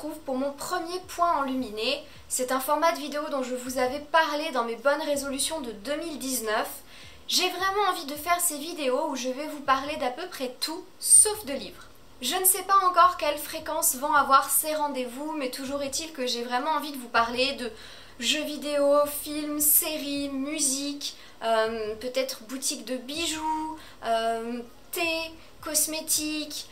retrouve pour mon premier point enluminé. C'est un format de vidéo dont je vous avais parlé dans mes bonnes résolutions de 2019. J'ai vraiment envie de faire ces vidéos où je vais vous parler d'à peu près tout, sauf de livres. Je ne sais pas encore quelle fréquence vont avoir ces rendez-vous, mais toujours est-il que j'ai vraiment envie de vous parler de jeux vidéo, films, séries, musique, peut-être boutique de bijoux, thé, cosmétiques,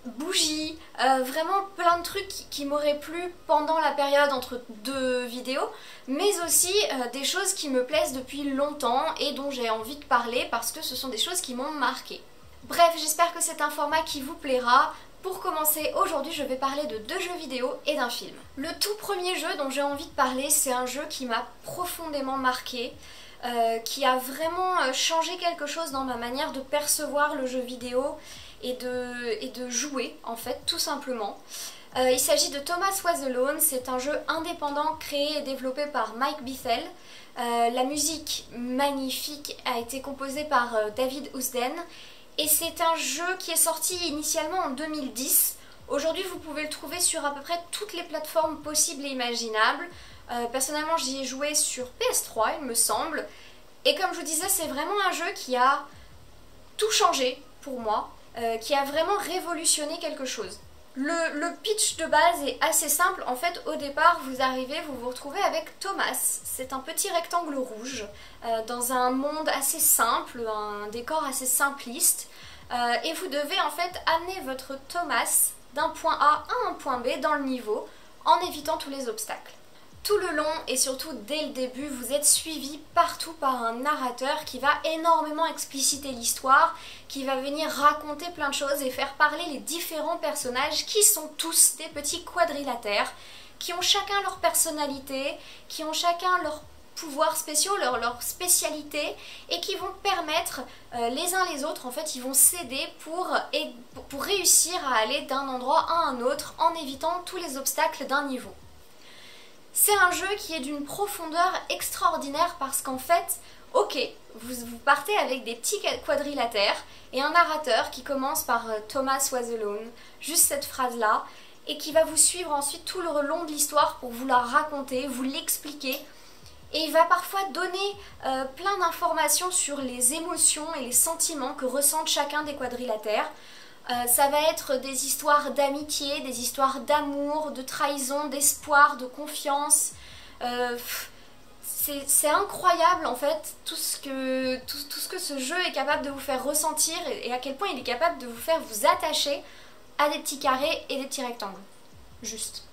bougies, vraiment plein de trucs qui m'auraient plu pendant la période entre deux vidéos, mais aussi des choses qui me plaisent depuis longtemps et dont j'ai envie de parler parce que ce sont des choses qui m'ont marqué. Bref, j'espère que c'est un format qui vous plaira. Pour commencer, aujourd'hui je vais parler de 2 jeux vidéo et d'un film. Le tout premier jeu dont j'ai envie de parler, c'est un jeu qui m'a profondément marqué, qui a vraiment changé quelque chose dans ma manière de percevoir le jeu vidéo et de jouer en fait, tout simplement. Il s'agit de Thomas Was Alone, c'est un jeu indépendant créé et développé par Mike Bithell. La musique magnifique a été composée par David Housden et c'est un jeu qui est sorti initialement en 2010. Aujourd'hui vous pouvez le trouver sur à peu près toutes les plateformes possibles et imaginables. Personnellement j'y ai joué sur PS3 il me semble. Et comme je vous disais, c'est vraiment un jeu qui a tout changé pour moi. Qui a vraiment révolutionné quelque chose. Le pitch de base est assez simple. En fait, au départ, vous arrivez, vous vous retrouvez avec Thomas. C'est un petit rectangle rouge dans un monde assez simple, un décor assez simpliste. Et vous devez en fait amener votre Thomas d'un point A à un point B dans le niveau en évitant tous les obstacles. Tout le long et surtout dès le début, vous êtes suivi partout par un narrateur qui va énormément expliciter l'histoire, qui va venir raconter plein de choses et faire parler les différents personnages qui sont tous des petits quadrilatères, qui ont chacun leur personnalité, qui ont chacun leurs pouvoirs spéciaux, leur spécialité et qui vont permettre les uns les autres, en fait, ils vont s'aider pour réussir à aller d'un endroit à un autre en évitant tous les obstacles d'un niveau. C'est un jeu qui est d'une profondeur extraordinaire parce qu'en fait, ok, vous partez avec des petits quadrilatères et un narrateur qui commence par Thomas Was Alone, juste cette phrase-là, et qui va vous suivre ensuite tout le long de l'histoire pour vous la raconter, vous l'expliquer. Et il va parfois donner plein d'informations sur les émotions et les sentiments que ressentent chacun des quadrilatères. Ça va être des histoires d'amitié, des histoires d'amour, de trahison, d'espoir, de confiance. C'est incroyable en fait tout ce que ce jeu est capable de vous faire ressentir et à quel point il est capable de vous faire vous attacher à des petits carrés et des petits rectangles. Juste.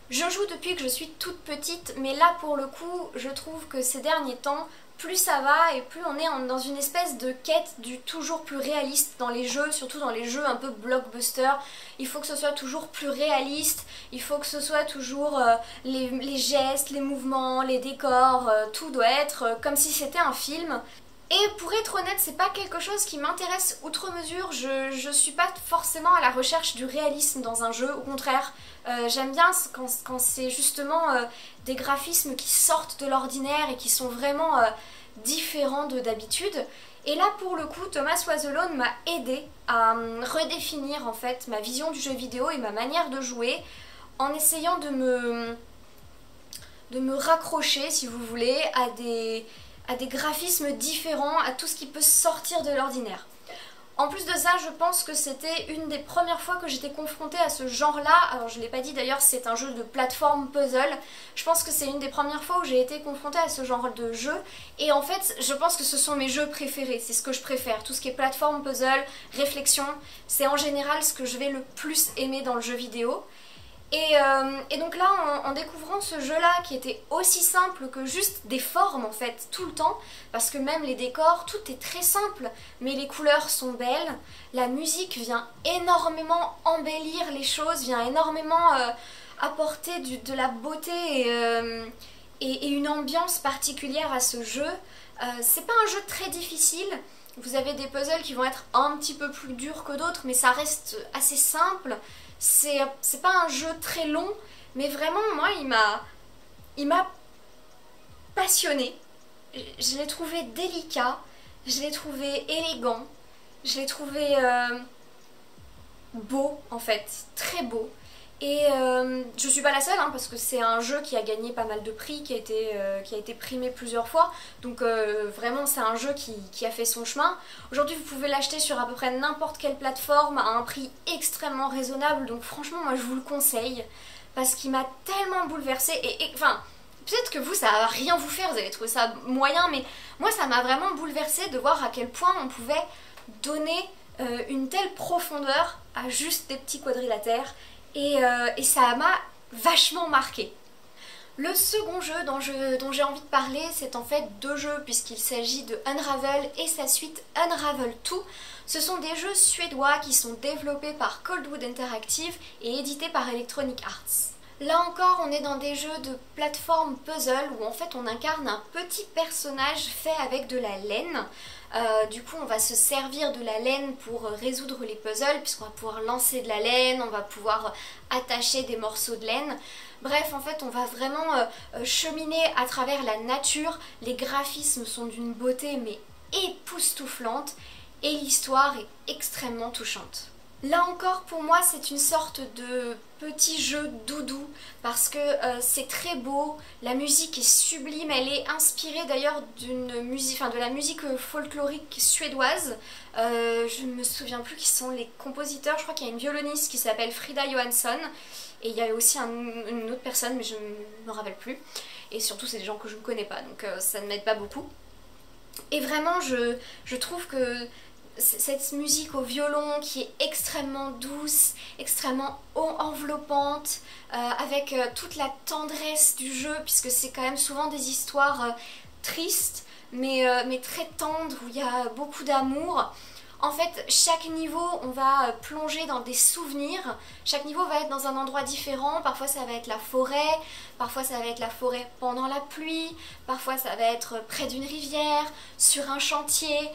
Je joue depuis que je suis toute petite, mais là pour le coup, je trouve que ces derniers temps, plus ça va et plus on est dans une espèce de quête du toujours plus réaliste dans les jeux, surtout dans les jeux un peu blockbuster. Il faut que ce soit toujours plus réaliste, il faut que ce soit toujours les gestes, les mouvements, les décors, tout doit être comme si c'était un film. Et pour être honnête, c'est pas quelque chose qui m'intéresse outre mesure, je suis pas forcément à la recherche du réalisme dans un jeu, au contraire. J'aime bien quand c'est justement des graphismes qui sortent de l'ordinaire et qui sont vraiment différents d'habitude. Et là pour le coup, Thomas Was Alone m'a aidé à redéfinir en fait ma vision du jeu vidéo et ma manière de jouer en essayant de me raccrocher, si vous voulez, à des graphismes différents, à tout ce qui peut sortir de l'ordinaire. En plus de ça, je pense que c'était une des premières fois que j'étais confrontée à ce genre-là. Alors je ne l'ai pas dit d'ailleurs, c'est un jeu de plateforme puzzle. Je pense que c'est une des premières fois où j'ai été confrontée à ce genre de jeu. Et en fait, je pense que ce sont mes jeux préférés, c'est ce que je préfère. Tout ce qui est plateforme, puzzle, réflexion, c'est en général ce que je vais le plus aimer dans le jeu vidéo. Et donc là, en découvrant ce jeu-là qui était aussi simple que juste des formes en fait, tout le temps, parce que même les décors, tout est très simple, mais les couleurs sont belles, la musique vient énormément embellir les choses, vient énormément apporter de la beauté et une ambiance particulière à ce jeu. C'est pas un jeu très difficile. Vous avez des puzzles qui vont être un petit peu plus durs que d'autres, mais ça reste assez simple. C'est pas un jeu très long, mais vraiment, moi, il m'a passionné. Je l'ai trouvé délicat, je l'ai trouvé élégant, je l'ai trouvé beau, en fait, très beau. Et je suis pas la seule, hein, parce que c'est un jeu qui a gagné pas mal de prix, qui a été primé plusieurs fois. Donc vraiment c'est un jeu qui a fait son chemin. Aujourd'hui vous pouvez l'acheter sur à peu près n'importe quelle plateforme à un prix extrêmement raisonnable. Donc franchement moi je vous le conseille. Parce qu'il m'a tellement bouleversée. Enfin, peut-être que vous ça va rien vous faire, vous allez trouver ça moyen. Mais moi ça m'a vraiment bouleversée de voir à quel point on pouvait donner une telle profondeur à juste des petits quadrilatères. Et ça m'a vachement marqué. Le second jeu dont j'ai envie de parler, c'est en fait deux jeux puisqu'il s'agit de Unravel et sa suite Unravel 2. Ce sont des jeux suédois qui sont développés par Coldwood Interactive et édités par Electronic Arts. Là encore, on est dans des jeux de plateforme puzzle où en fait on incarne un petit personnage fait avec de la laine. Du coup on va se servir de la laine pour résoudre les puzzles puisqu'on va pouvoir lancer de la laine, on va pouvoir attacher des morceaux de laine. Bref, en fait on va vraiment cheminer à travers la nature. Les graphismes sont d'une beauté mais époustouflante et l'histoire est extrêmement touchante. Là encore pour moi c'est une sorte de petit jeu doudou parce que c'est très beau, la musique est sublime, elle est inspirée d'ailleurs d'une musique, enfin de la musique folklorique suédoise. Je ne me souviens plus qui sont les compositeurs, je crois qu'il y a une violoniste qui s'appelle Frida Johansson et il y a aussi une autre personne mais je ne me rappelle plus. Et surtout c'est des gens que je ne connais pas donc ça ne m'aide pas beaucoup. Et vraiment je trouve que cette musique au violon qui est extrêmement douce, extrêmement enveloppante, avec toute la tendresse du jeu, puisque c'est quand même souvent des histoires tristes, mais très tendres, où il y a beaucoup d'amour. En fait, chaque niveau, on va plonger dans des souvenirs. Chaque niveau va être dans un endroit différent. Parfois, ça va être la forêt. Parfois, ça va être la forêt pendant la pluie. Parfois, ça va être près d'une rivière, sur un chantier.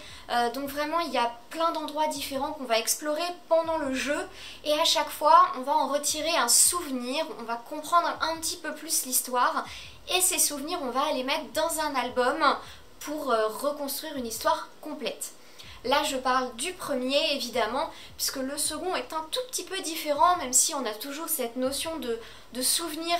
Donc vraiment, il y a plein d'endroits différents qu'on va explorer pendant le jeu. Et à chaque fois, on va en retirer un souvenir. On va comprendre un petit peu plus l'histoire. Et ces souvenirs, on va les mettre dans un album pour reconstruire une histoire complète. Là je parle du premier évidemment, puisque le second est un tout petit peu différent, même si on a toujours cette notion de souvenir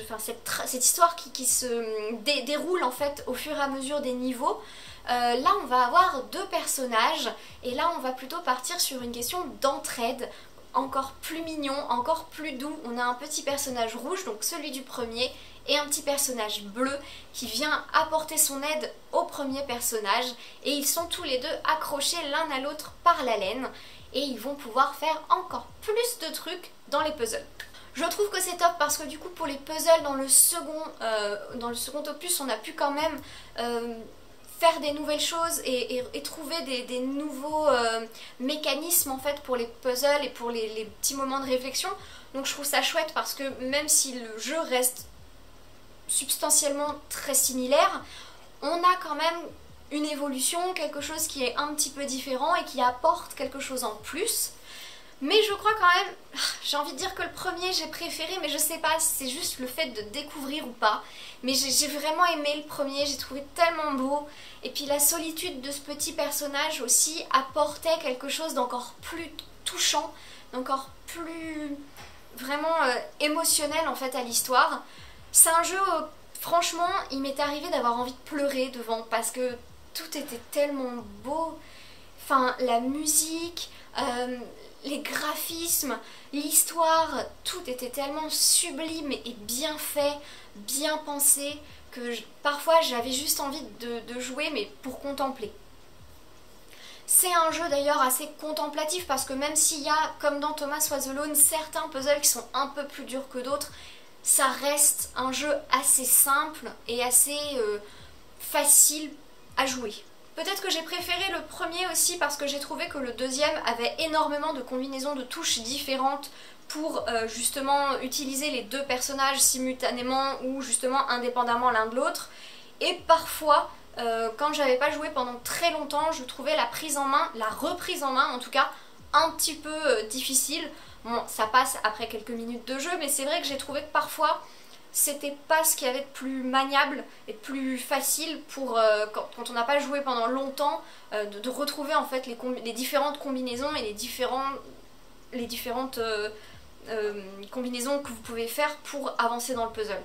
enfin cette histoire qui se déroule en fait au fur et à mesure des niveaux. Là on va avoir deux personnages, et là on va plutôt partir sur une question d'entraide, encore plus mignon, encore plus doux. On a un petit personnage rouge, donc celui du premier, et un petit personnage bleu qui vient apporter son aide au premier personnage, et ils sont tous les deux accrochés l'un à l'autre par la laine et ils vont pouvoir faire encore plus de trucs dans les puzzles. Je trouve que c'est top parce que du coup pour les puzzles dans le second opus on a pu quand même faire des nouvelles choses et trouver des nouveaux mécanismes en fait pour les puzzles et pour les petits moments de réflexion. Donc je trouve ça chouette parce que même si le jeu reste substantiellement très similaire, on a quand même une évolution, quelque chose qui est un petit peu différent et qui apporte quelque chose en plus. Mais je crois quand même, j'ai envie de dire que le premier j'ai préféré, mais je sais pas si c'est juste le fait de découvrir ou pas. Mais j'ai vraiment aimé le premier, j'ai trouvé tellement beau. Et puis la solitude de ce petit personnage aussi apportait quelque chose d'encore plus touchant, d'encore plus vraiment émotionnel en fait à l'histoire. C'est un jeu, franchement, il m'est arrivé d'avoir envie de pleurer devant parce que tout était tellement beau. Enfin, la musique, les graphismes, l'histoire, tout était tellement sublime et bien fait, bien pensé, que parfois j'avais juste envie de jouer, mais pour contempler. C'est un jeu d'ailleurs assez contemplatif parce que même s'il y a, comme dans Thomas Was Alone, certains puzzles qui sont un peu plus durs que d'autres, ça reste un jeu assez simple et assez facile à jouer. Peut-être que j'ai préféré le premier aussi parce que j'ai trouvé que le deuxième avait énormément de combinaisons de touches différentes pour justement utiliser les deux personnages simultanément ou justement indépendamment l'un de l'autre. Et parfois, quand j'avais pas joué pendant très longtemps, je trouvais la prise en main, la reprise en main en tout cas, un petit peu difficile. Bon, ça passe après quelques minutes de jeu, mais c'est vrai que j'ai trouvé que parfois c'était pas ce qu'il y avait de plus maniable et de plus facile pour quand on n'a pas joué pendant longtemps, de retrouver en fait les différentes combinaisons et les différentes combinaisons que vous pouvez faire pour avancer dans le puzzle.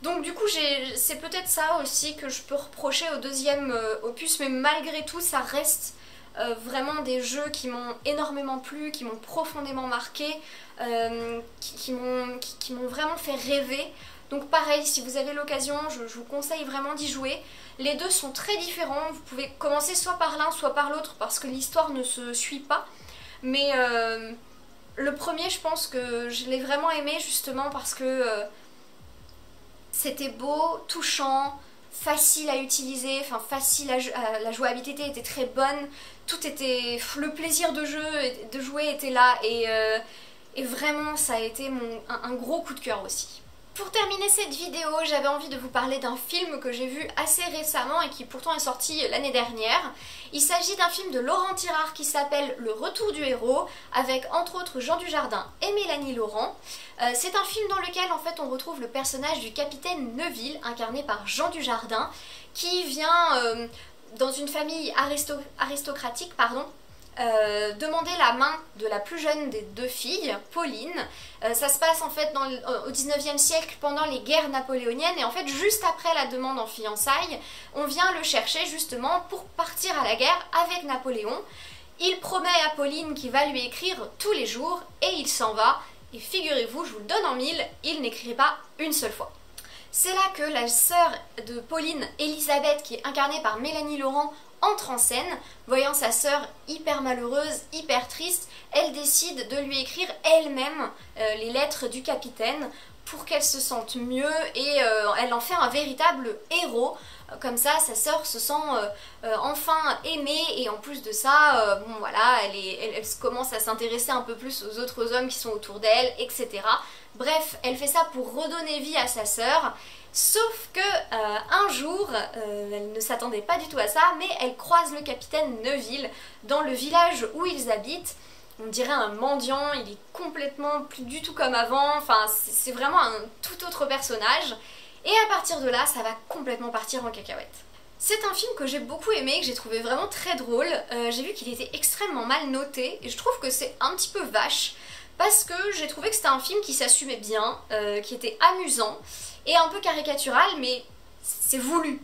Donc du coup c'est peut-être ça aussi que je peux reprocher au deuxième opus, mais malgré tout ça reste vraiment des jeux qui m'ont énormément plu, qui m'ont profondément marqué, qui m'ont vraiment fait rêver. Donc pareil, si vous avez l'occasion, je vous conseille vraiment d'y jouer. Les deux sont très différents, vous pouvez commencer soit par l'un soit par l'autre parce que l'histoire ne se suit pas. Mais le premier, je pense que je l'ai vraiment aimé justement parce que c'était beau, touchant, facile à utiliser, enfin facile la jouabilité était très bonne, tout était, le plaisir de jouer était là et vraiment ça a été un gros coup de cœur aussi. Pour terminer cette vidéo, j'avais envie de vous parler d'un film que j'ai vu assez récemment et qui pourtant est sorti l'année dernière. Il s'agit d'un film de Laurent Tirard qui s'appelle Le Retour du héros, avec entre autres Jean Dujardin et Mélanie Laurent. C'est un film dans lequel en fait on retrouve le personnage du capitaine Neuville, incarné par Jean Dujardin, qui vient dans une famille aristocratique, demander la main de la plus jeune des deux filles, Pauline. Ça se passe en fait au 19e siècle pendant les guerres napoléoniennes et en fait juste après la demande en fiançailles, on vient le chercher justement pour partir à la guerre avec Napoléon. Il promet à Pauline qu'il va lui écrire tous les jours et il s'en va. Et figurez-vous, je vous le donne en mille, il n'écrit pas une seule fois. C'est là que la sœur de Pauline, Elisabeth, qui est incarnée par Mélanie Laurent, entre en scène. Voyant sa sœur hyper malheureuse, hyper triste, elle décide de lui écrire elle-même les lettres du capitaine pour qu'elle se sente mieux et elle en fait un véritable héros. Comme ça, sa sœur se sent enfin aimée et en plus de ça, bon voilà, elle commence à s'intéresser un peu plus aux autres hommes qui sont autour d'elle, etc. Bref, elle fait ça pour redonner vie à sa sœur. Sauf que un jour, elle ne s'attendait pas du tout à ça, mais elle croise le capitaine Neuville dans le village où ils habitent. On dirait un mendiant, il est complètement plus du tout comme avant, enfin c'est vraiment un tout autre personnage. Et à partir de là, ça va complètement partir en cacahuète. C'est un film que j'ai beaucoup aimé, que j'ai trouvé vraiment très drôle. J'ai vu qu'il était extrêmement mal noté et je trouve que c'est un petit peu vache parce que j'ai trouvé que c'était un film qui s'assumait bien, qui était amusant et un peu caricatural, mais c'est voulu.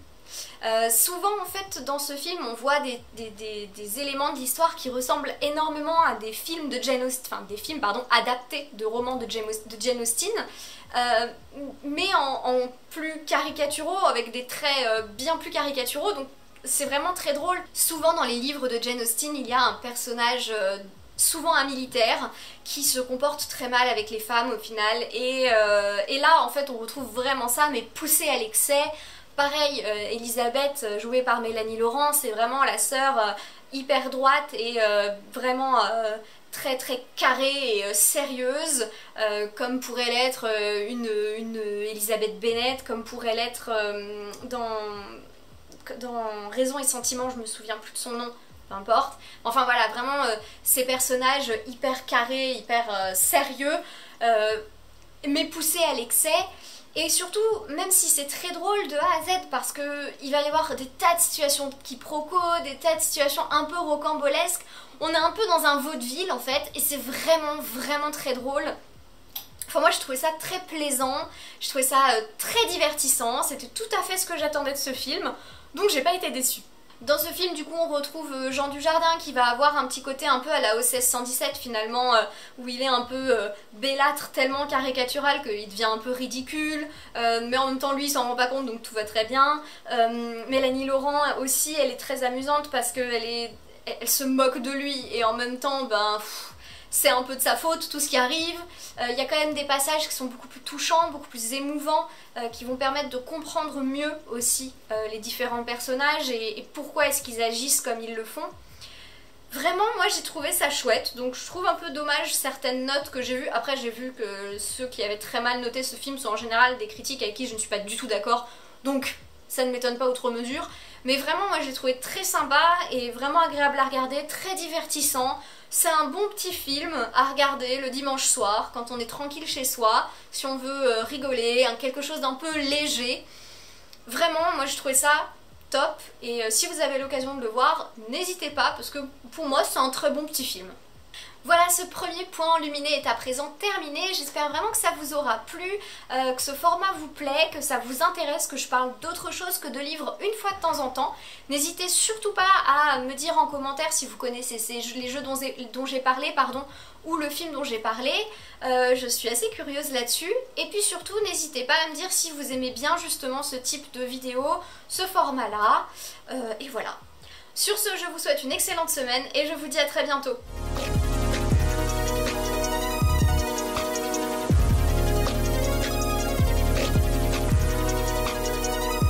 Souvent en fait dans ce film on voit des éléments de l'histoire qui ressemblent énormément à des films de Jane Austen, enfin des films pardon adaptés de romans de Jane Austen, mais en plus caricaturaux, avec des traits bien plus caricaturaux, donc c'est vraiment très drôle. Souvent dans les livres de Jane Austen il y a un personnage souvent un militaire qui se comporte très mal avec les femmes au final et là en fait on retrouve vraiment ça mais poussé à l'excès. Pareil, Elisabeth, jouée par Mélanie Laurent, c'est vraiment la sœur hyper droite et vraiment très très carrée et sérieuse, comme pourrait l'être une Elisabeth Bennet, comme pourrait l'être dans Raison et Sentiment, je me souviens plus de son nom, peu importe. Enfin voilà, vraiment ces personnages hyper carrés, hyper sérieux, mais poussés à l'excès. Et surtout, même si c'est très drôle de A à Z, parce qu'il va y avoir des tas de situations quiproquos, des tas de situations un peu rocambolesques, on est un peu dans un vaudeville en fait, et c'est vraiment vraiment très drôle. Enfin moi je trouvais ça très plaisant, je trouvais ça très divertissant, c'était tout à fait ce que j'attendais de ce film, donc j'ai pas été déçue. Dans ce film, du coup, on retrouve Jean Dujardin qui va avoir un petit côté un peu à la OSS 117 finalement, où il est un peu bellâtre, tellement caricatural qu'il devient un peu ridicule, mais en même temps lui il s'en rend pas compte donc tout va très bien. Mélanie Laurent aussi, elle est très amusante parce qu'elle se moque de lui et en même temps, ben... c'est un peu de sa faute tout ce qui arrive. Il y a quand même des passages qui sont beaucoup plus touchants, beaucoup plus émouvants, qui vont permettre de comprendre mieux aussi les différents personnages et pourquoi est-ce qu'ils agissent comme ils le font. Vraiment, moi j'ai trouvé ça chouette, donc je trouve un peu dommage certaines notes que j'ai vues. Après j'ai vu que ceux qui avaient très mal noté ce film sont en général des critiques avec qui je ne suis pas du tout d'accord, donc ça ne m'étonne pas outre mesure. Mais vraiment moi je l'ai trouvé très sympa et vraiment agréable à regarder, très divertissant. C'est un bon petit film à regarder le dimanche soir quand on est tranquille chez soi, si on veut rigoler, quelque chose d'un peu léger. Vraiment moi je trouvais ça top et si vous avez l'occasion de le voir, n'hésitez pas parce que pour moi c'est un très bon petit film. Voilà, ce premier point enluminé est à présent terminé. J'espère vraiment que ça vous aura plu, que ce format vous plaît, que ça vous intéresse, que je parle d'autre chose que de livres une fois de temps en temps. N'hésitez surtout pas à me dire en commentaire si vous connaissez les jeux dont j'ai parlé, pardon, ou le film dont j'ai parlé. Je suis assez curieuse là-dessus. Et puis surtout, n'hésitez pas à me dire si vous aimez bien justement ce type de vidéo, ce format-là. Et voilà. Sur ce, je vous souhaite une excellente semaine et je vous dis à très bientôt.